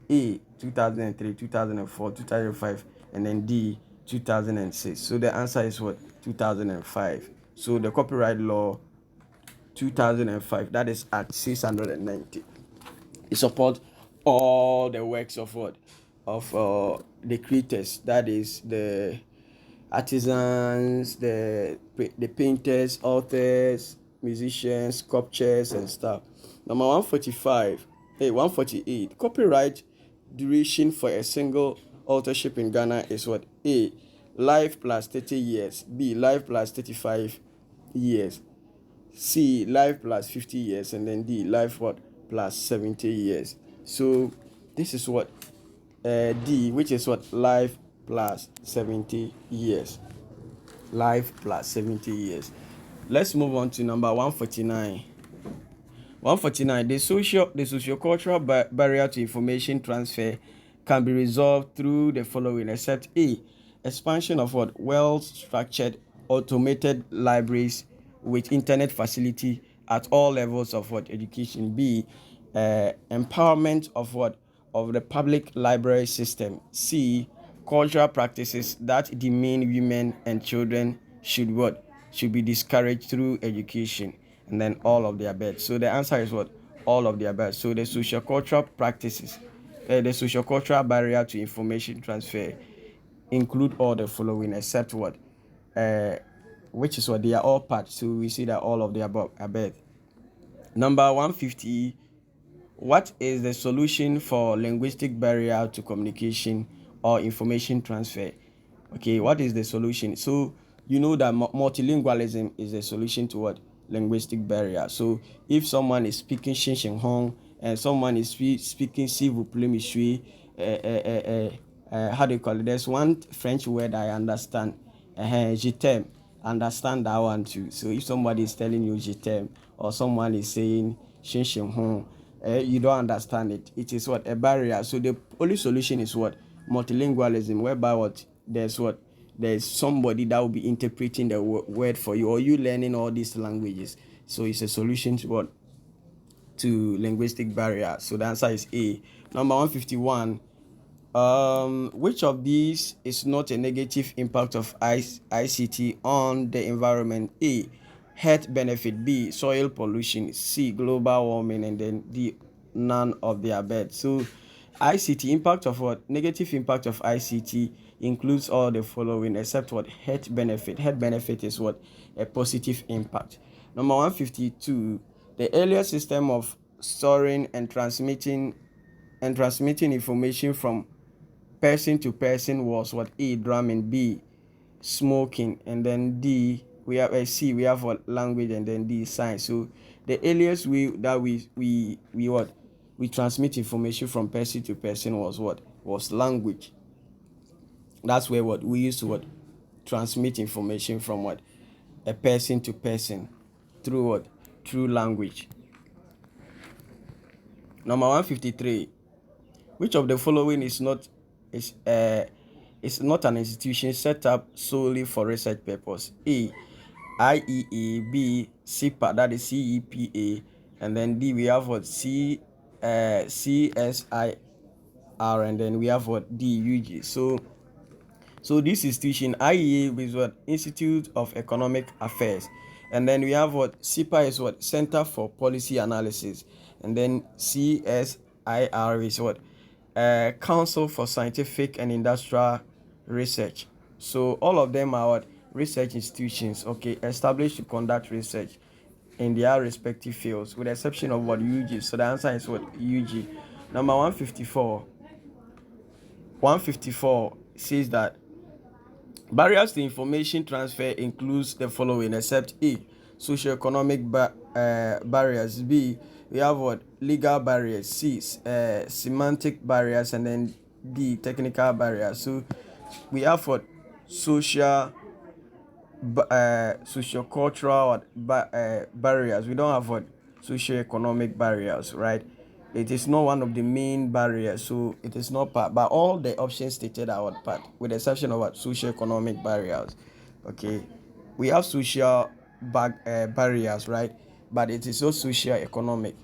A. 2003, 2004, 2005, and then D. 2006. So the answer is what? 2005. So the copyright law 2005, that is at 690. It support all the works of what? Of the creators, that is the artisans, the painters, authors, musicians, sculptors, and stuff. Number 145, 148. Copyright duration for a single authorship in Ghana is what? A. Life plus 30 years. B. Life plus 35 years. C. Life plus 50 years. And then D. Life what? Plus 70 years. So this is what? D, which is what? Life plus 70 years. Life plus 70 years. Let's move on to number 149. 149. The sociocultural barrier to information transfer can be resolved through the following, except A. Expansion of what? Well-structured automated libraries with internet facility at all levels of what? Education. B. Empowerment of what? Of the public library system. C. Cultural practices that demean women and children should what? Should be discouraged through education. And then all of the above. So the answer is what? All of the above. So the sociocultural practices, the sociocultural barrier to information transfer include all the following, except what? Which is what? They are all part. So we see that all of the above. Number 150. What is the solution for linguistic barrier to communication or information transfer? Okay, what is the solution? So you know that multilingualism is the solution to what? Linguistic barrier. So if someone is speaking Shin Hong and someone is speaking s'il vous plaît monsieur, how do you call it? There's one French word I understand, je t'aime. Understand that one too. So if somebody is telling you je t'aime or someone is saying Shin Hong, you don't understand it. It is what? A barrier. So the only solution is what? Multilingualism, whereby what? There's somebody that will be interpreting the word for you, or you learning all these languages. So it's a solution to what? To linguistic barrier. So the answer is A. Number 151. Which of these is not a negative impact of ICT on the environment? A. Health benefit. B. Soil pollution. C. Global warming. And then D. None of the above. So ICT impact of what? Negative impact of ICT includes all the following, except what? Health benefit. Health benefit is what? A positive impact. Number 152. The earlier system of storing and transmitting information from person to person was what? A. Drumming. B. Smoking. And then D. We have a C. We have what? Language. And then D. Science. So the earliest way that we what? We transmit information from person to person was what? Was language. That's where what? We used to what? Transmit information from what? A person to person through what? Through language. Number 153. Which of the following is not an institution set up solely for research purpose? A. IEA. B. CEPA, that is CEPA. And then D, we have what? CSIR. CSIR, and then we have what DUG. So this institution, IEA, is what Institute of Economic Affairs, and then we have what CIPA is what Center for Policy Analysis, and then CSIR is what Council for Scientific and Industrial Research. So all of them are what research institutions, okay, established to conduct research in their respective fields, with the exception of what UG. So the answer is what UG. Number 154. 154 says that barriers to information transfer includes the following, except A, socioeconomic barriers. B, we have what legal barriers. C, semantic barriers, and then D, technical barriers. So we have what social socio-cultural barriers. We don't have what socio-economic barriers, right? It is not one of the main barriers, so it is not part. But all the options stated are what part, with the exception of what socio-economic barriers. Okay, we have social barriers, right? But it is also socio-economic.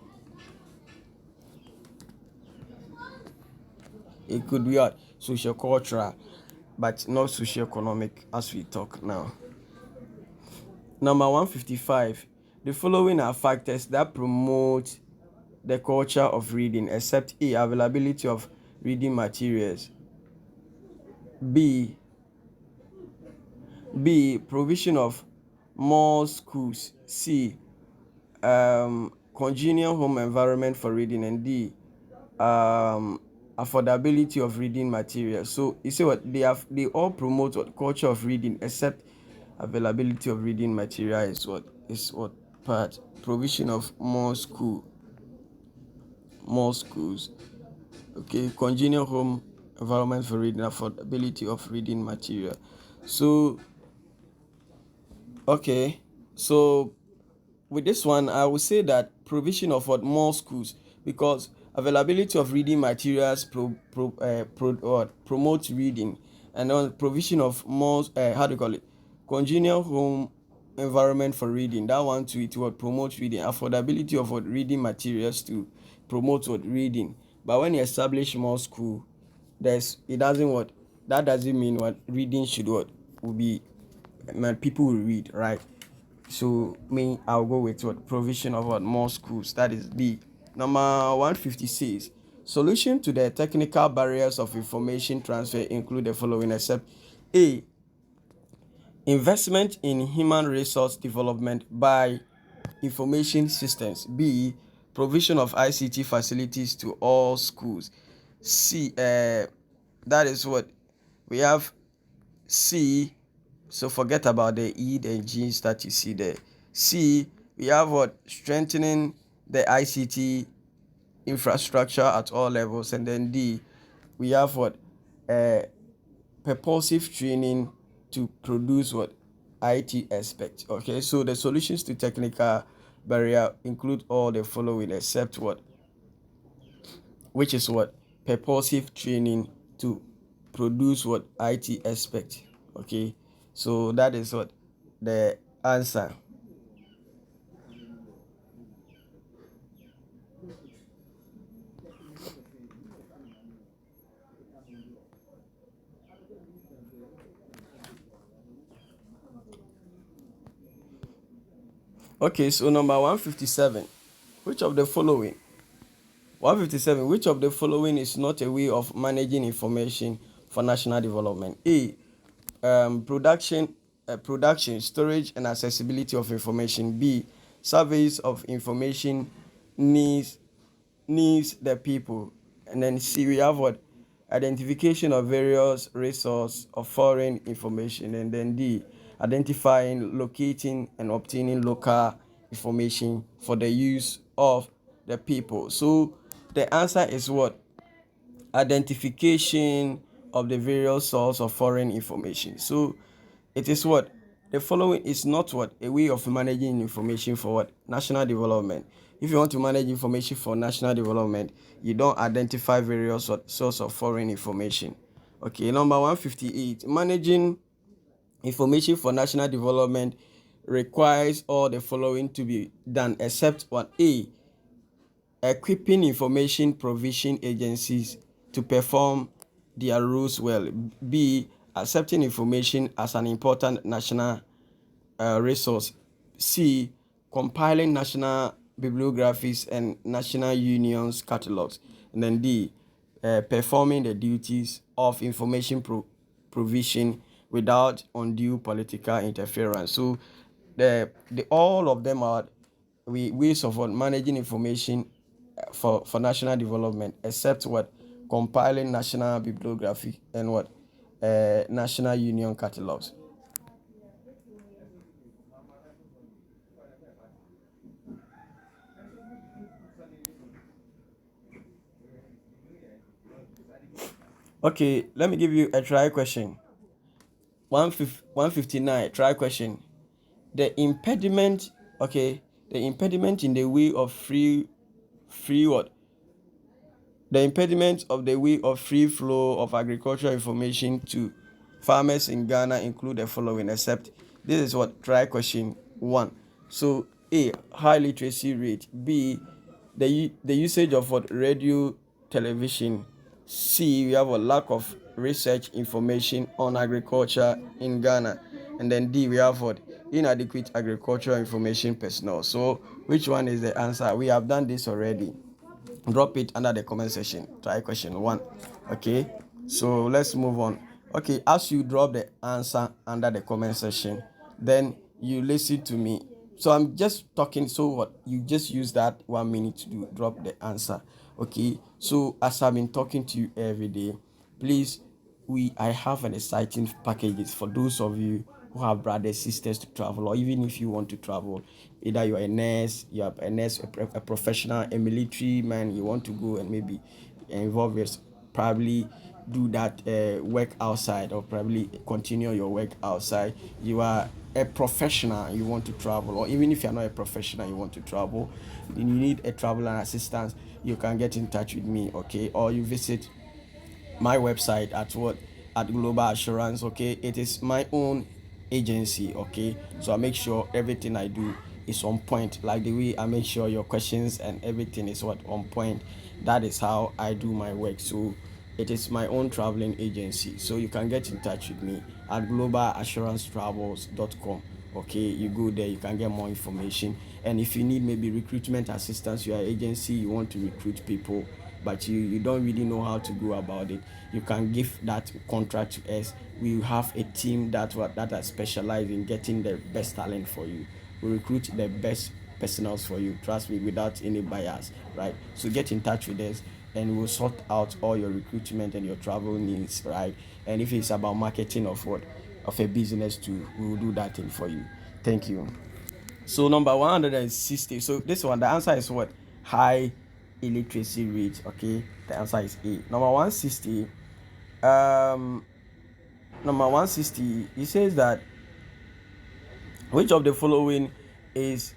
It could be what socio-cultural, but not socio-economic as we talk now. Number 155. The following are factors that promote the culture of reading, except A, availability of reading materials. B, provision of more schools. C, congenial home environment for reading, and D, affordability of reading materials. So you see what they all promote what culture of reading, except availability of reading material is what part. Provision of more schools, okay, congenial home environment for reading, affordability of reading material. So okay, so with this one I would say that provision of what more schools, because availability of reading materials promotes reading, and then provision of more how do you call it, congenial home environment for reading, that one too, it will promote reading. Affordability of what reading materials to promote what reading. But when you establish more school, it doesn't what that doesn't mean what reading should what will be, man, people will read, right? So me, I'll go with what provision of what more schools. That is B. Number 156. Solution to the technical barriers of information transfer include the following, except A, investment in human resource development by information systems. B, provision of ICT facilities to all schools. C, that is what we have. C, so forget about the E and G's that you see there. C, we have what strengthening the ICT infrastructure at all levels, and then D, we have what purposive training to produce what IT aspect. Okay, so the solutions to technical barrier include all the following, except what, which is what purposive training to produce what IT aspect. Okay, so that is what the answer. Okay, so number 157. Which of the following 157. Which of the following is not a way of managing information for national development? A, production, storage, and accessibility of information. B, surveys of information needs the people. And then C, we have what identification of various resource of foreign information. And then D, identifying, locating, and obtaining local information for the use of the people. So the answer is what? Identification of the various source of foreign information. So it is what? The following is not what? A way of managing information for what? National development. If you want to manage information for national development, you don't identify various source of foreign information. Okay, number 158. Managing information for national development requires all the following to be done, except what? A, equipping information provision agencies to perform their roles well. B, accepting information as an important national resource. C, compiling national bibliographies and national unions catalogs. And then D, performing the duties of information provision without undue political interference. So the all of them are ways of managing information for national development, except what compiling national bibliography and what national union catalogs. Okay, let me give you a try question. 159 try question. The impediment, okay, the impediment in the way of free what? The impediment of the way of free flow of agricultural information to farmers in Ghana include the following, except this is what try question 1. So A, high literacy rate. B, the usage of what radio, television. C, we have a lack of research information on agriculture in Ghana. And then D, we have what inadequate agricultural information personnel. So which one is the answer? We have done this already. Drop it under the comment section. Try question 1. Okay, so let's move on. Okay, as you drop the answer under the comment section, then you listen to me. So I'm just talking, so what you just use that 1 minute to drop the answer. Okay, so as I've been talking to you every day, please, I have an exciting packages for those of you who have brothers, sisters to travel, or even if you want to travel, either you're a nurse, a professional, a military man, you want to go and maybe involve yourself, probably do that work outside, or probably continue your work outside. You are a professional, you want to travel, or even if you're not a professional, you want to travel, you need a travel and assistance, you can get in touch with me, okay? Or you visit my website at Global Assurance. Okay, it is my own agency. Okay, so I make sure everything I do is on point, like the way I make sure your questions and everything is what on point. That is how I do my work. So it is my own traveling agency, so you can get in touch with me at globalassurancetravels.com. Okay, you go there, you can get more information. And if you need maybe recruitment assistance, you are an agency, you want to recruit people, but you don't really know how to go about it, you can give that contract to us. We have a team that are specialized in getting the best talent for you. We recruit the best personals for you, trust me, without any bias, right? So get in touch with us and we'll sort out all your recruitment and your travel needs, right? And if it's about marketing of a business too, we will do that thing for you. Thank you. So number 160. So this one, the answer is what? High illiteracy rate. Okay, the answer is A. Number 160. Um, Number 160. It says that which of the following is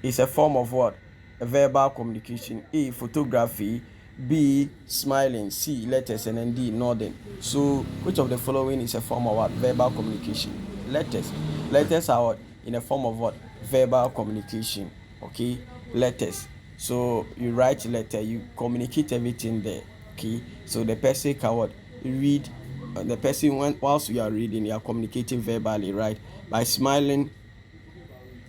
a form of what? A verbal communication. A, photography. B, smiling. C, letters. And then D, nodding. So which of the following is a form of what? Verbal communication. Letters. Letters are what? In a form of what? Verbal communication. Okay, letters. So you write letter, you communicate everything there. Okay, so the person can what? Read. The person, whilst you are reading, you are communicating verbally, right? By smiling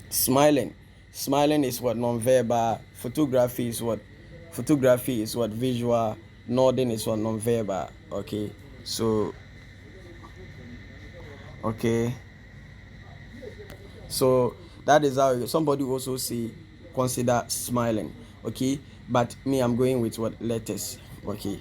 is what? Non-verbal. Photography is what? Visual. Nodding is what? Non-verbal. Okay, so okay, so that is how somebody also say consider smiling. Okay, but me, I'm going with what? Letters. Okay,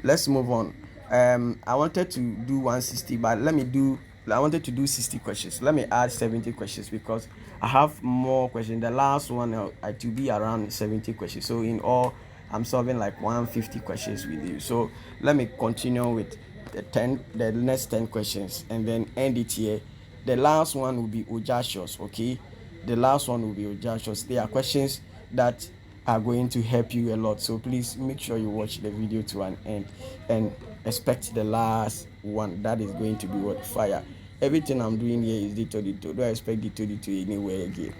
let's move on. I wanted to do 160, but I wanted to do 60 questions. Let me add 70 questions because I have more questions. The last one it will be around 70 questions, so in all I'm solving like 150 questions with you. So let me continue with the next 10 questions and then end it here. The last one will be audacious. Okay, the last one will be audacious. There are questions that are going to help you a lot, so please make sure you watch the video to an end and expect the last one. That is going to be what? Fire. Everything I'm doing here is dito. Don't expect dito anywhere again.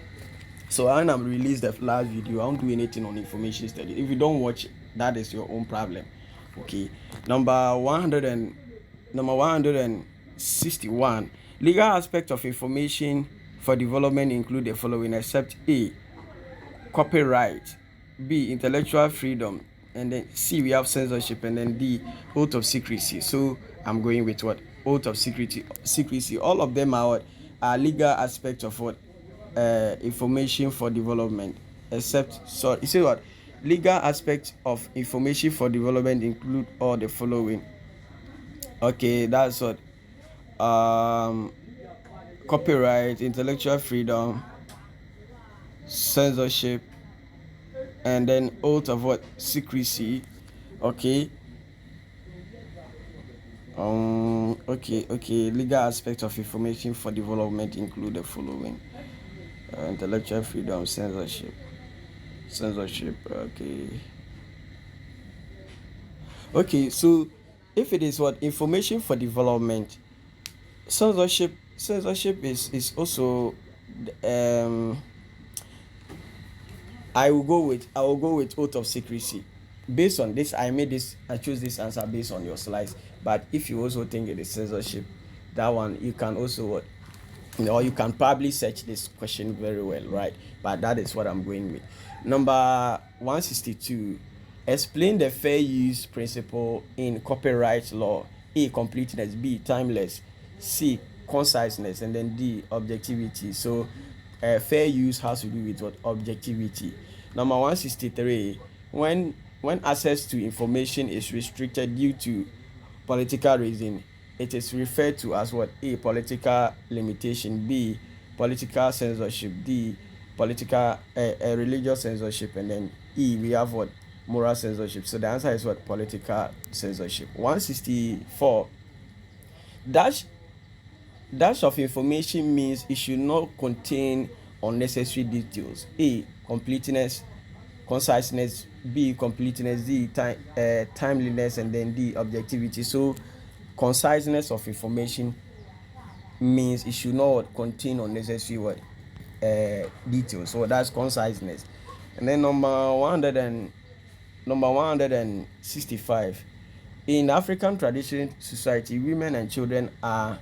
So when I'm released the last video, I won't do anything on information study. If you don't watch, that is your own problem. Okay. Number 161. Legal aspects of information for development include the following, except A, copyright, B, intellectual freedom, and then C, we have censorship, and then D, oath of secrecy. So I'm going with what? Oath of secrecy. All of them are what? Are legal aspects of what? Information for development. Except, so you see what? Legal aspects of information for development include all the following. Okay, that's what? Um, Copyright, intellectual freedom, censorship, and then oath of what? Secrecy. Okay. Okay. Legal aspects of information for development include the following: intellectual freedom, censorship. Okay. So, if it is what information for development, censorship is also um I will go with oath of secrecy. Based on this, I choose this answer based on your slides. But if you also think it is censorship, that one you can also what, or you can probably search this question very well, right? But that is what I'm going with. Number 162. Explain the fair use principle in copyright law. A, completeness. B, timeless. C, conciseness. And then D, objectivity. So fair use has to do with what? Objectivity. Number 163. When access to information is restricted due to political reason, it is referred to as what? A, political limitation. B, political censorship. D, political religious censorship. And then E, we have what? Moral censorship. So the answer is what? Political censorship. 164. Dash dash of information means it should not contain unnecessary details. A, completeness, conciseness. B, completeness. D, timeliness. And then D, objectivity. So conciseness of information means it should not contain unnecessary what? Details. So that's conciseness. And then number 165. In African traditional society, women and children are,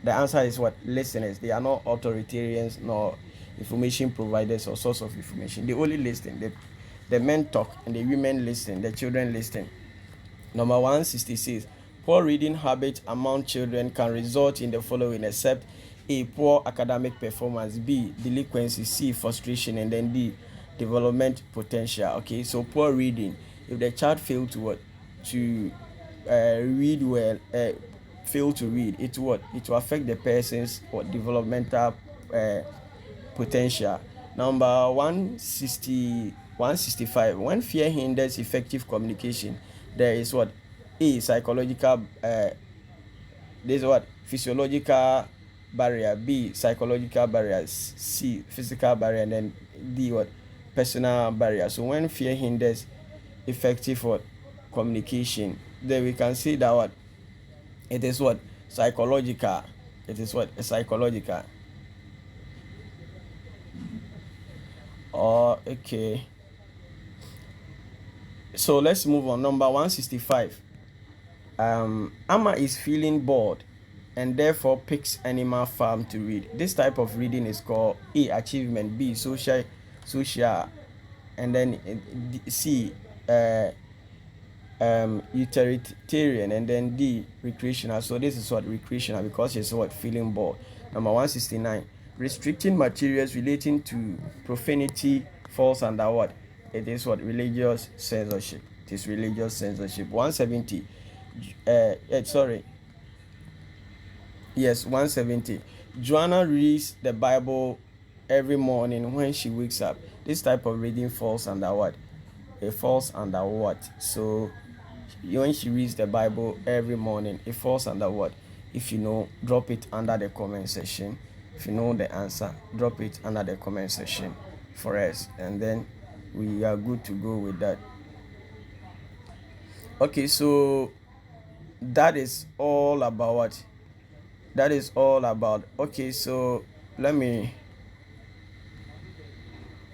the answer is what? Listeners. They are not authoritarians nor information providers or source of information. They only listen. The men talk and the women listen, the children listen. Number 166. Poor reading habits among children can result in the following, except A, poor academic performance, B, delinquency, C, frustration, and then D, development potential. Okay, so poor reading. If the child fail to what? To read well, fail to read, it what? It will affect the person's what? Developmental potential. Number 165. When fear hinders effective communication, there is what? A, psychological, there's what? Physiological barrier. B, psychological barriers. C, physical barrier. And then D, what? Personal barrier. So when fear hinders effective what? Communication, then we can see that what? It is what? Psychological. It is what? Psychological. Oh, okay. So let's move on. Number 165. Amma is feeling bored and therefore picks Animal Farm to read. This type of reading is called A, achievement. B, social, and then C, utilitarian, and then D, recreational. So this is what? Recreational, because she's what? Feeling bored. Number 169. Restricting materials relating to profanity falls under what? It is what? Religious censorship. It is religious censorship. 170. Sorry. Yes, 170. Joanna reads the Bible every morning when she wakes up. This type of reading falls under what? It falls under what? So when she reads the Bible every morning, it falls under what? If you know, drop it under the comment section. If you know the answer, drop it under the comment section for us, and then we are good to go with that. Okay, so that is all about what? That is all about. Okay, so let me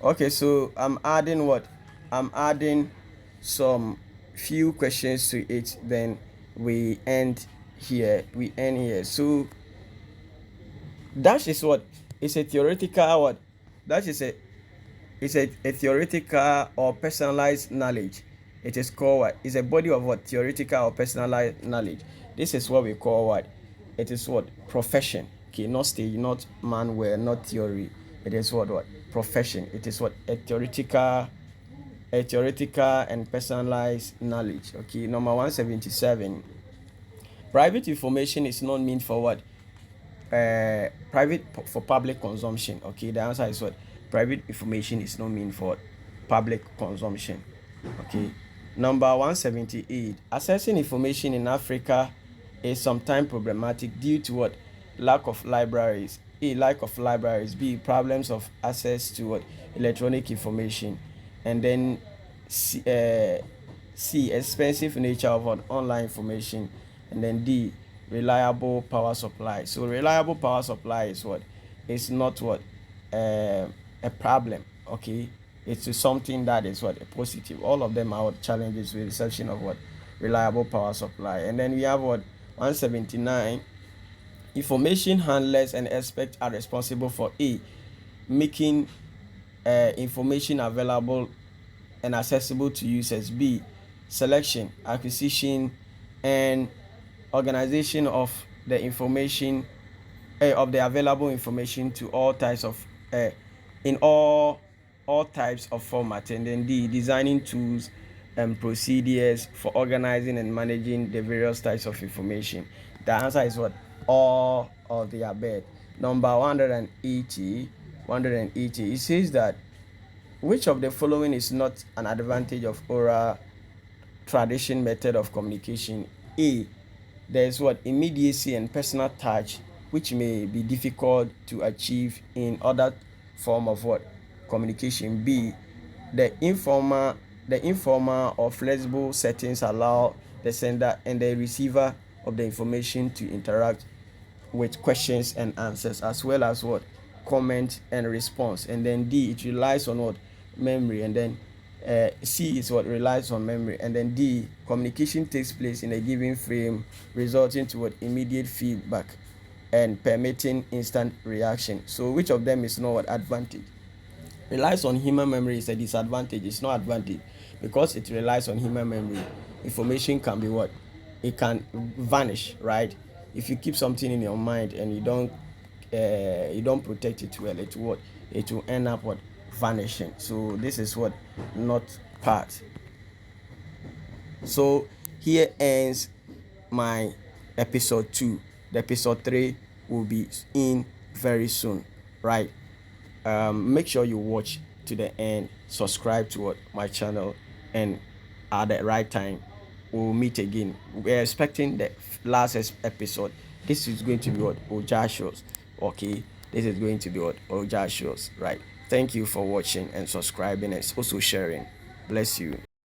Okay, so I'm adding what? I'm adding some few questions to it. Then we end here. We end here. So that is what? It's a theoretical what? That is a theoretical or personalized knowledge. It is called what? It's a body of what? Theoretical or personalized knowledge. This is what we call what? It is what? Profession. Okay, not stage, not manual, not theory. It is what? Profession. It is what? A theoretical and personalized knowledge. Okay, number 177. Private information is not meant for what? Private for public consumption. Okay, the answer is what? Private information is not meant for public consumption. Okay, number 178. Accessing information in Africa is sometimes problematic due to what? Lack of libraries. A, lack of libraries. B, problems of access to what? Electronic information. And then C, expensive nature of what? Online information. And then D, reliable power supply. So reliable power supply is what? It's not what? A problem. Okay, it's something that is what? A positive. All of them are what? Challenges with reception of what? Reliable power supply. And then we have what? 179. Information handlers and experts are responsible for A, making information available and accessible to users. B, selection, acquisition, and organization of the information, of the available information to all types of in all types of format. And then D, designing tools and procedures for organizing and managing the various types of information. The answer is what? All of the above. Number 180. It says that which of the following is not an advantage of oral tradition method of communication? A, there is what? Immediacy and personal touch, which may be difficult to achieve in other form of what? Communication. B, the informal or flexible settings allow the sender and the receiver of the information to interact with questions and answers, as well as what? Comment and response. And then D, it relies on what? Memory. And then C is what? Relies on memory. And then D, communication takes place in a given frame, resulting to what? Immediate feedback and permitting instant reaction. So which of them is not what? Advantage? Relies on human memory is a disadvantage. It's not advantage, because it relies on human memory. Information can be what? It can vanish, right? If you keep something in your mind and you don't protect it well, it will end up what? Vanishing. So this is what? Not part. So here ends my episode 2. The episode 3 will be in very soon, right? Make sure you watch to the end, subscribe to what? My channel, and at the right time we'll meet again. We're expecting the last episode. This is going to be what? Oja shows. Okay, this is going to be what? Oja shows, right? Thank you for watching and subscribing and also sharing. Bless you.